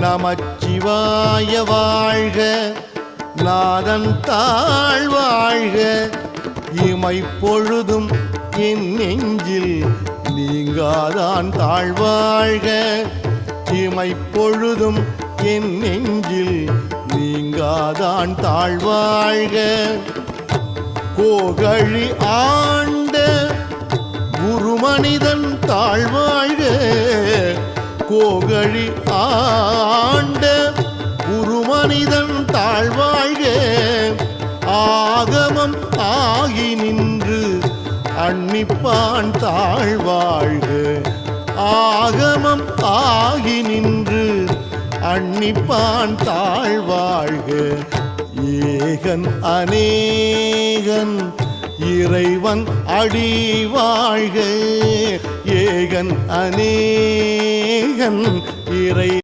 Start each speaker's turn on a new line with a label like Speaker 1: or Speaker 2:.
Speaker 1: நமச்சிவாய வாழ்க, நாதன் தாழ் வாழ்க, இமைப்பொழுதும் என் நெஞ்சில் நீங்காதான் தாழ்வாழ்க, இமைப்பொழுதும் என் நெஞ்சில் நீங்காதான் தாழ்வாழ்க. கோகழி ஆண்ட குருமனிதன் தாழ்வாழ்க, கோகழி ஆண்ட குருமனிதன் தாழ்வாழ்க, ஆகமம் ஆகி நின்று அன்னிப்பான் தாழ்வாழ்க, ஆகமம் ஆகி நின்று அன்னிப்பான் தாழ்வாழ்க. ஏகன் அநேகன் இறைவன் அடி வாழ்க, ஏகன் அநேகன் இறை